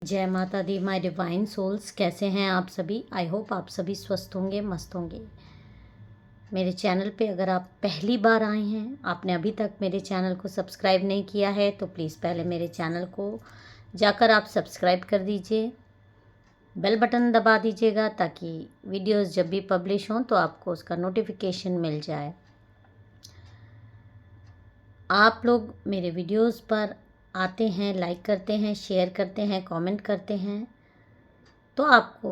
जय माता दी my divine souls. कैसे हैं आप सभी? आई होप आप सभी स्वस्थ होंगे, मस्त होंगे। मेरे चैनल पे अगर आप पहली बार आए हैं, आपने अभी तक मेरे चैनल को सब्सक्राइब नहीं किया है, तो प्लीज़ पहले मेरे चैनल को जाकर आप सब्सक्राइब कर दीजिए, बेल बटन दबा दीजिएगा ताकि वीडियोस जब भी पब्लिश हों तो आपको उसका नोटिफिकेशन मिल जाए। आप लोग मेरे वीडियोस पर आते हैं, लाइक करते हैं, शेयर करते हैं, कमेंट करते हैं, तो आपको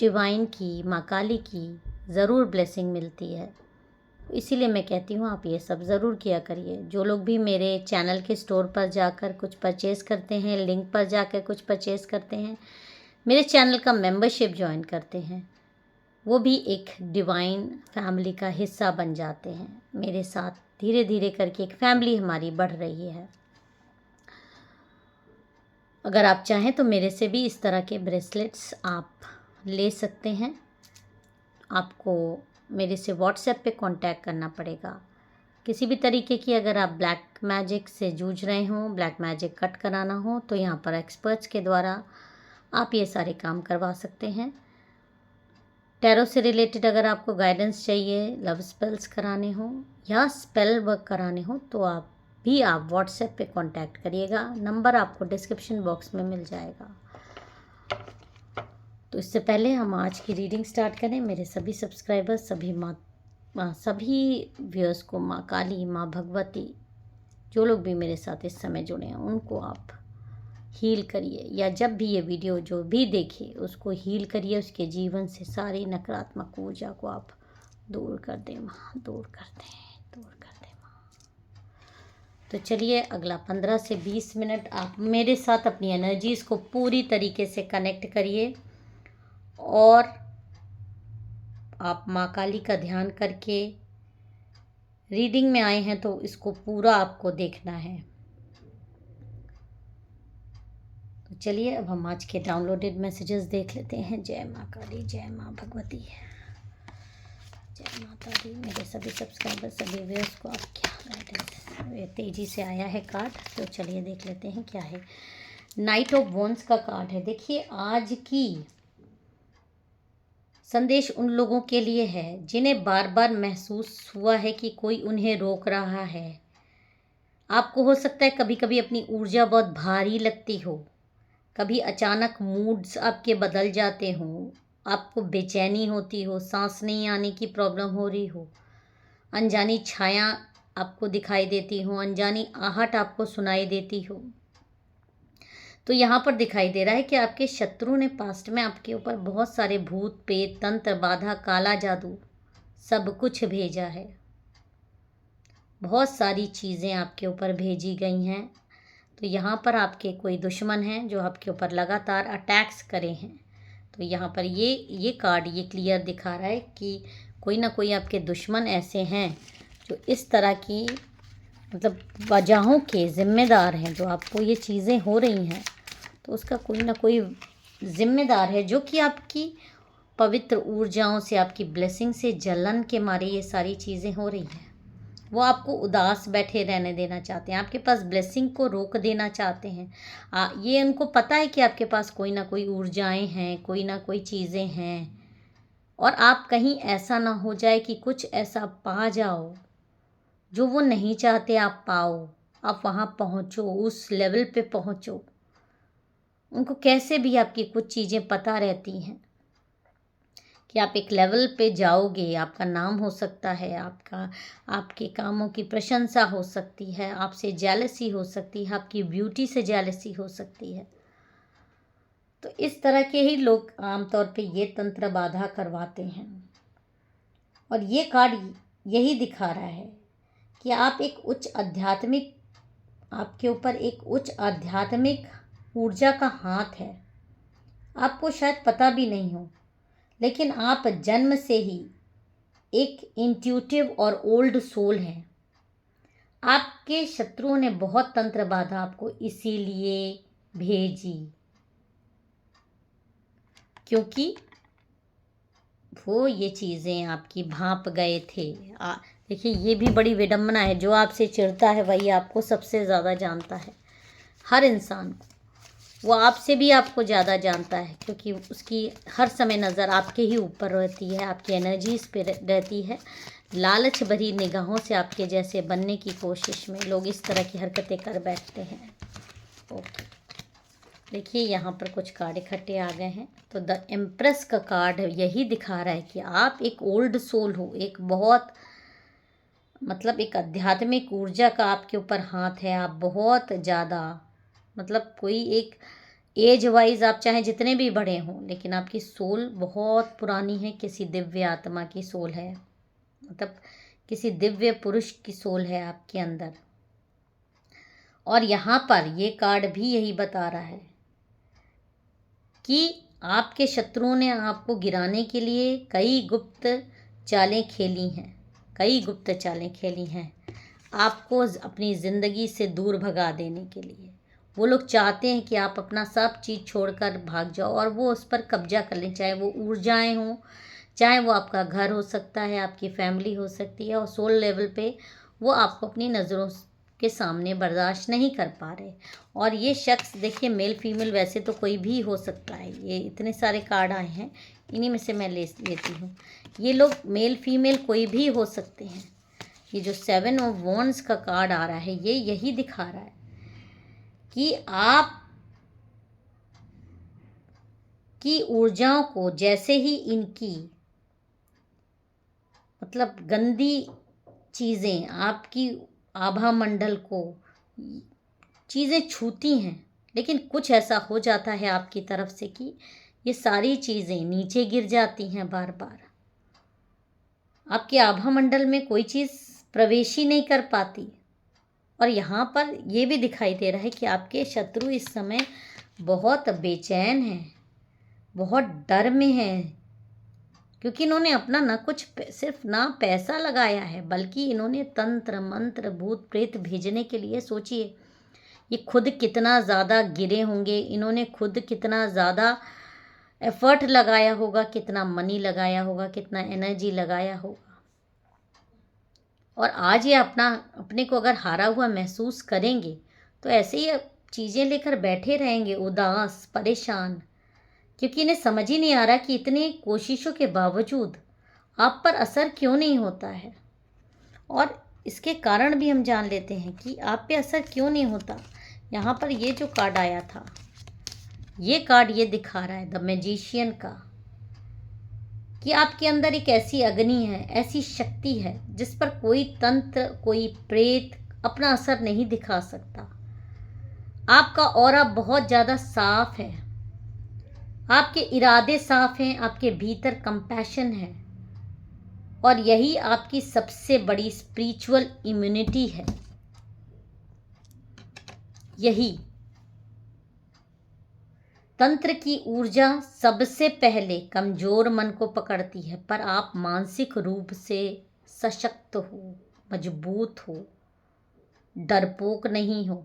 डिवाइन की, माँ काली की ज़रूर ब्लेसिंग मिलती है। इसीलिए मैं कहती हूँ आप ये सब ज़रूर किया करिए। जो लोग भी मेरे चैनल के स्टोर पर जाकर कुछ परचेज़ करते हैं, लिंक पर जाकर कुछ परचेज़ करते हैं, मेरे चैनल का मेंबरशिप ज्वाइन करते हैं, वो भी एक डिवाइन फैमिली का हिस्सा बन जाते हैं। मेरे साथ धीरे धीरे करके एक फैमिली हमारी बढ़ रही है। अगर आप चाहें तो मेरे से भी इस तरह के ब्रेसलेट्स आप ले सकते हैं। आपको मेरे से व्हाट्सएप पे कांटेक्ट करना पड़ेगा। किसी भी तरीके की अगर आप ब्लैक मैजिक से जूझ रहे हों, ब्लैक मैजिक कट कराना हो, तो यहाँ पर एक्सपर्ट्स के द्वारा आप ये सारे काम करवा सकते हैं। टैरो से रिलेटेड अगर आपको गाइडेंस चाहिए, लव स्पेल्स कराने हो या स्पेल वर्क कराने हो, तो आप व्हाट्सएप पे कांटेक्ट करिएगा। नंबर आपको डिस्क्रिप्शन बॉक्स में मिल जाएगा। तो इससे पहले हम आज की रीडिंग स्टार्ट करें। मेरे सभी सब्सक्राइबर्स, सभी व्यूअर्स को माँ काली, माँ भगवती, जो लोग भी मेरे साथ इस समय जुड़े हैं, उनको आप हील करिए। या जब भी ये वीडियो जो भी देखे उसको हील करिए। उसके जीवन से सारी नकारात्मक ऊर्जा को आप दूर कर दें माँ, दूर कर दें माँ। तो चलिए, अगला 15 से 20 मिनट आप मेरे साथ अपनी एनर्जीज़ को पूरी तरीके से कनेक्ट करिए और आप माँ काली का ध्यान करके रीडिंग में आए हैं तो इसको पूरा आपको देखना है। तो चलिए, अब हम आज के डाउनलोडेड मैसेजेस देख लेते हैं। जय माँ काली, जय माँ भगवती, जय माता दी। मेरे सभी सब्सक्राइबर, सभी व्यूअर्स को आप क्या गाइडेंस, तेज़ी से आया है कार्ड, तो चलिए देख लेते हैं क्या है। नाइट ऑफ वॉन्ड्स का कार्ड है। देखिए, आज की संदेश उन लोगों के लिए है जिन्हें बार बार महसूस हुआ है कि कोई उन्हें रोक रहा है। आपको हो सकता है कभी कभी अपनी ऊर्जा बहुत भारी लगती हो, कभी अचानक मूड्स आपके बदल जाते हों, आपको बेचैनी होती हो, सांस नहीं आने की प्रॉब्लम हो रही हो, अनजानी छाया आपको दिखाई देती हो, अनजानी आहट आपको सुनाई देती हो। तो यहाँ पर दिखाई दे रहा है कि आपके शत्रु ने पास्ट में आपके ऊपर बहुत सारे भूत, प्रेत, तंत्र, बाधा, काला जादू सब कुछ भेजा है। बहुत सारी चीज़ें आपके ऊपर भेजी गई हैं। तो यहाँ पर आपके कोई दुश्मन हैं जो आपके ऊपर लगातार अटैक्स करे हैं। तो यहाँ पर ये कार्ड ये क्लियर दिखा रहा है कि कोई ना कोई आपके दुश्मन ऐसे हैं जो इस तरह की मतलब वजहों के ज़िम्मेदार हैं। जो आपको ये चीज़ें हो रही हैं तो उसका कोई ना कोई ज़िम्मेदार है, जो कि आपकी पवित्र ऊर्जाओं से, आपकी ब्लेसिंग से जलन के मारे ये सारी चीज़ें हो रही हैं। वो आपको उदास बैठे रहने देना चाहते हैं, आपके पास ब्लेसिंग को रोक देना चाहते हैं। ये उनको पता है कि आपके पास कोई ना कोई ऊर्जाएं हैं, कोई ना कोई चीज़ें हैं, और आप कहीं ऐसा ना हो जाए कि कुछ ऐसा पा जाओ जो वो नहीं चाहते आप पाओ। आप वहाँ पहुँचो, उस लेवल पे पहुँचो। उनको कैसे भी आपकी कुछ चीज़ें पता रहती हैं कि आप एक लेवल पे जाओगे, आपका नाम हो सकता है, आपके कामों की प्रशंसा हो सकती है, आपसे जेलसी हो सकती है, आपकी ब्यूटी से जेलसी हो सकती है। तो इस तरह के ही लोग आमतौर पे ये तंत्र बाधा करवाते हैं। और ये कार्ड यही दिखा रहा है कि आप एक उच्च आध्यात्मिक, आपके ऊपर एक उच्च आध्यात्मिक ऊर्जा का हाथ है। आपको शायद पता भी नहीं हो, लेकिन आप जन्म से ही एक इंट्यूटिव और ओल्ड सोल हैं। आपके शत्रुओं ने बहुत तंत्र बाधा आपको इसीलिए भेजी, क्योंकि वो ये चीज़ें आपकी भांप गए थे। देखिए, ये भी बड़ी विडंबना है। जो आपसे चिढ़ता है वही आपको सबसे ज़्यादा जानता है, हर इंसान को। वो आपसे भी आपको ज़्यादा जानता है, क्योंकि उसकी हर समय नज़र आपके ही ऊपर रहती है, आपकी एनर्जीज पे रहती है। लालच भरी निगाहों से आपके जैसे बनने की कोशिश में लोग इस तरह की हरकतें कर बैठते हैं। ओके, देखिए यहाँ पर कुछ कार्ड इकट्ठे आ गए हैं। तो द एम्प्रेस का कार्ड यही दिखा रहा है कि आप एक ओल्ड सोल हो, एक बहुत मतलब एक आध्यात्मिक ऊर्जा का आपके ऊपर हाथ है। आप बहुत ज़्यादा मतलब कोई एक एज वाइज आप चाहे जितने भी बड़े हों, लेकिन आपकी सोल बहुत पुरानी है, किसी दिव्य आत्मा की सोल है, मतलब किसी दिव्य पुरुष की सोल है आपके अंदर। और यहाँ पर ये कार्ड भी यही बता रहा है कि आपके शत्रुओं ने आपको गिराने के लिए कई गुप्त चालें खेली हैं, कई गुप्त चालें खेली हैं आपको अपनी ज़िंदगी से दूर भगा देने के लिए। वो लोग चाहते हैं कि आप अपना सब चीज़ छोड़कर भाग जाओ और वो उस पर कब्जा कर लें, चाहे वो ऊर्जाएं हों, चाहे वो आपका घर हो सकता है, आपकी फैमिली हो सकती है। और सोल लेवल पे वो आपको अपनी नज़रों के सामने बर्दाश्त नहीं कर पा रहे। और ये शख्स देखिए, मेल फीमेल वैसे तो कोई भी हो सकता है, ये इतने सारे कार्ड आए हैं, इन्हीं में से मैं लेती हूँ। ये लोग मेल फीमेल कोई भी हो सकते हैं। ये जो 7 ऑफ वॉन्ड्स का कार्ड आ रहा है, ये यही दिखा रहा है कि आप की ऊर्जाओं को जैसे ही इनकी मतलब गंदी चीज़ें आपकी आभा मंडल को चीज़ें छूती हैं, लेकिन कुछ ऐसा हो जाता है आपकी तरफ से कि ये सारी चीज़ें नीचे गिर जाती हैं बार बार। आपके आभा मंडल में कोई चीज़ प्रवेश ही नहीं कर पाती। और यहाँ पर ये भी दिखाई दे रहा है कि आपके शत्रु इस समय बहुत बेचैन हैं, बहुत डर में हैं, क्योंकि इन्होंने अपना ना कुछ सिर्फ ना पैसा लगाया है, बल्कि इन्होंने तंत्र मंत्र भूत प्रेत भेजने के लिए, सोचिए ये खुद कितना ज़्यादा गिरे होंगे, इन्होंने खुद कितना ज़्यादा एफर्ट लगाया होगा, कितना मनी लगाया होगा, कितना एनर्जी लगाया होगा। और आज ये अपने को अगर हारा हुआ महसूस करेंगे तो ऐसे ही चीज़ें लेकर बैठे रहेंगे, उदास परेशान, क्योंकि इन्हें समझ ही नहीं आ रहा कि इतनी कोशिशों के बावजूद आप पर असर क्यों नहीं होता है। और इसके कारण भी हम जान लेते हैं कि आप पे असर क्यों नहीं होता। यहाँ पर ये जो कार्ड आया था, ये कार्ड ये दिखा रहा है द मैजिशियन का, कि आपके अंदर एक ऐसी अग्नि है, ऐसी शक्ति है जिस पर कोई तंत्र कोई प्रेत अपना असर नहीं दिखा सकता। आपका ऑरा बहुत ज़्यादा साफ है, आपके इरादे साफ हैं, आपके भीतर कंपैशन है, और यही आपकी सबसे बड़ी स्पिरिचुअल इम्यूनिटी है। यही तंत्र की ऊर्जा सबसे पहले कमज़ोर मन को पकड़ती है, पर आप मानसिक रूप से सशक्त हो, मजबूत हो, डरपोक नहीं हो।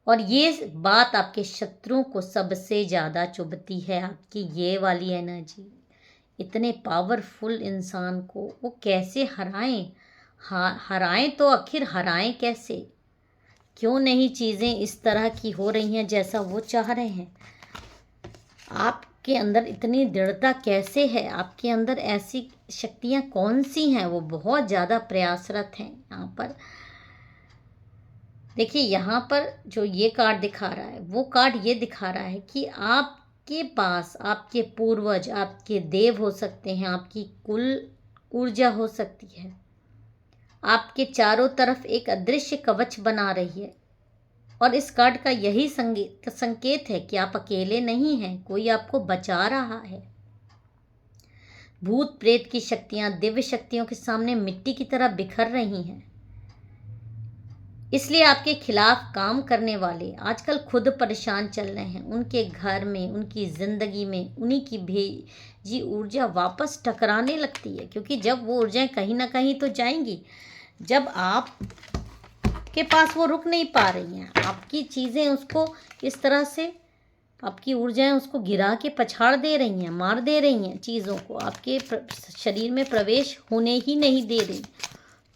और ये बात आपके शत्रुओं को सबसे ज़्यादा चुभती है, आपकी ये वाली एनर्जी। इतने पावरफुल इंसान को वो कैसे हराएं? हराएं तो आखिर हराएं कैसे? क्यों नहीं चीज़ें इस तरह की हो रही हैं जैसा वो चाह रहे हैं? आपके अंदर इतनी दृढ़ता कैसे है? आपके अंदर ऐसी शक्तियाँ कौन सी हैं? वो बहुत ज़्यादा प्रयासरत हैं। यहाँ पर देखिए, यहाँ पर जो ये कार्ड दिखा रहा है, वो कार्ड ये दिखा रहा है कि आपके पास आपके पूर्वज, आपके देव हो सकते हैं, आपकी कुल ऊर्जा हो सकती है, आपके चारों तरफ एक अदृश्य कवच बना रही है। और इस कार्ड का यही संकेत है कि आप अकेले नहीं हैं, कोई आपको बचा रहा है। भूत प्रेत की शक्तियां दिव्य शक्तियों के सामने मिट्टी की तरह बिखर रही हैं। इसलिए आपके खिलाफ काम करने वाले आजकल खुद परेशान चल रहे हैं। उनके घर में, उनकी ज़िंदगी में उन्हीं की भेजी ऊर्जा वापस टकराने लगती है, क्योंकि जब वो ऊर्जाएं कहीं ना कहीं तो जाएंगी। जब आप के पास वो रुक नहीं पा रही हैं, आपकी चीज़ें उसको इस तरह से, आपकी ऊर्जाएं उसको गिरा के पछाड़ दे रही हैं, मार दे रही हैं, चीज़ों को आपके शरीर में प्रवेश होने ही नहीं दे रही।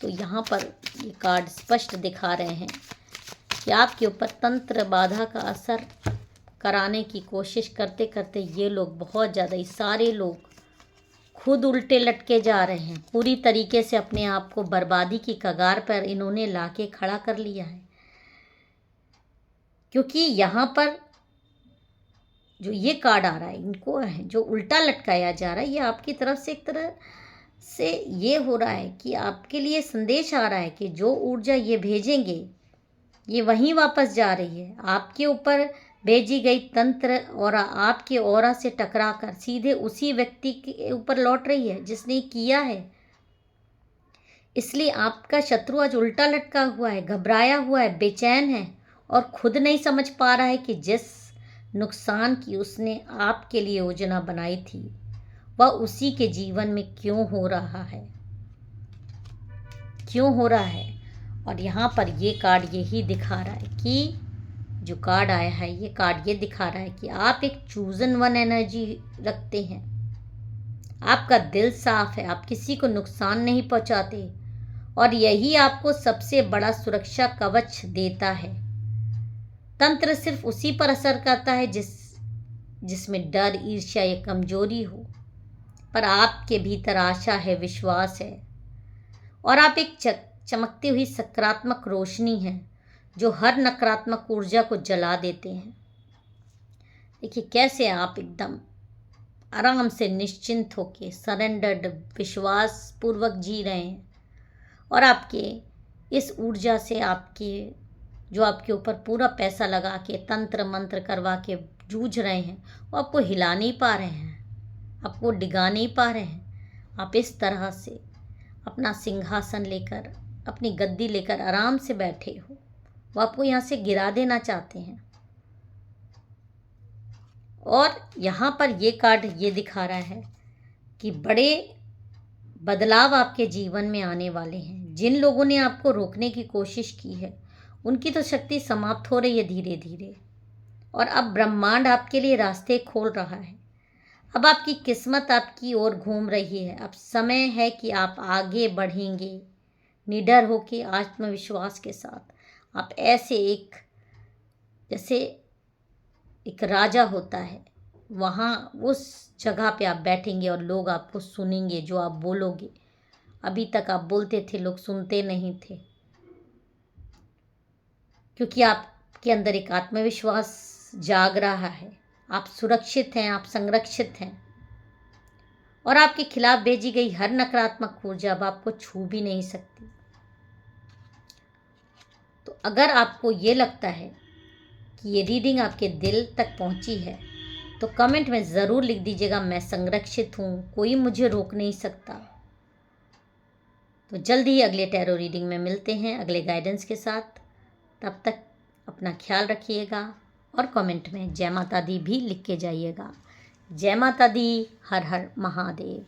तो यहाँ पर ये कार्ड स्पष्ट दिखा रहे हैं कि आपके ऊपर तंत्र बाधा का असर कराने की कोशिश करते करते ये लोग बहुत ज़्यादा, ये सारे लोग खुद उल्टे लटके जा रहे हैं। पूरी तरीके से अपने आप को बर्बादी की कगार पर इन्होंने लाके खड़ा कर लिया है। क्योंकि यहाँ पर जो ये कार्ड आ रहा है, इनको है जो उल्टा लटकाया जा रहा है, ये आपकी तरफ से एक तरह से ये हो रहा है कि आपके लिए संदेश आ रहा है कि जो ऊर्जा ये भेजेंगे ये वहीं वापस जा रही है। आपके ऊपर भेजी गई तंत्र और आपके ऑरा से टकरा कर सीधे उसी व्यक्ति के ऊपर लौट रही है जिसने किया है। इसलिए आपका शत्रु आज उल्टा लटका हुआ है, घबराया हुआ है, बेचैन है और खुद नहीं समझ पा रहा है कि जिस नुकसान की उसने आपके लिए योजना बनाई थी वह उसी के जीवन में क्यों हो रहा है, क्यों हो रहा है। और यहाँ पर ये कार्ड यही दिखा रहा है कि जो कार्ड आया है, ये कार्ड ये दिखा रहा है कि आप एक चूजन वन एनर्जी रखते हैं। आपका दिल साफ है, आप किसी को नुकसान नहीं पहुंचाते और यही आपको सबसे बड़ा सुरक्षा कवच देता है। तंत्र सिर्फ उसी पर असर करता है जिसमें डर, ईर्ष्या या कमजोरी हो, पर आपके भीतर आशा है, विश्वास है और आप एक चमकती हुई सकारात्मक रोशनी है जो हर नकारात्मक ऊर्जा को जला देते हैं। देखिए कैसे आप एकदम आराम से निश्चिंत होके सरेंडर्ड विश्वास पूर्वक जी रहे हैं और आपके इस ऊर्जा से आपके जो आपके ऊपर पूरा पैसा लगा के तंत्र मंत्र करवा के जूझ रहे हैं वो आपको हिला नहीं पा रहे हैं, आपको डिगा नहीं पा रहे हैं। आप इस तरह से अपना सिंहासन लेकर, अपनी गद्दी लेकर आराम से बैठे हो, वो आपको यहाँ से गिरा देना चाहते हैं। और यहाँ पर ये कार्ड ये दिखा रहा है कि बड़े बदलाव आपके जीवन में आने वाले हैं। जिन लोगों ने आपको रोकने की कोशिश की है उनकी तो शक्ति समाप्त हो रही है धीरे धीरे और अब ब्रह्मांड आपके लिए रास्ते खोल रहा है। अब आपकी किस्मत आपकी ओर घूम रही है। अब समय है कि आप आगे बढ़ेंगे निडर होके, आत्मविश्वास के साथ। आप ऐसे एक जैसे एक राजा होता है, वहाँ उस जगह पे आप बैठेंगे और लोग आपको सुनेंगे जो आप बोलोगे। अभी तक आप बोलते थे, लोग सुनते नहीं थे, क्योंकि आपके अंदर एक आत्मविश्वास जाग रहा है। आप सुरक्षित हैं, आप संरक्षित हैं और आपके खिलाफ भेजी गई हर नकारात्मक ऊर्जा अब आपको छू भी नहीं सकती। तो अगर आपको ये लगता है कि ये रीडिंग आपके दिल तक पहुंची है तो कमेंट में ज़रूर लिख दीजिएगा, मैं संरक्षित हूँ, कोई मुझे रोक नहीं सकता। तो जल्द ही अगले टैरो रीडिंग में मिलते हैं अगले गाइडेंस के साथ। तब तक अपना ख्याल रखिएगा और कमेंट में जय माता दी भी लिख के जाइएगा। जय माता दी, हर हर महादेव।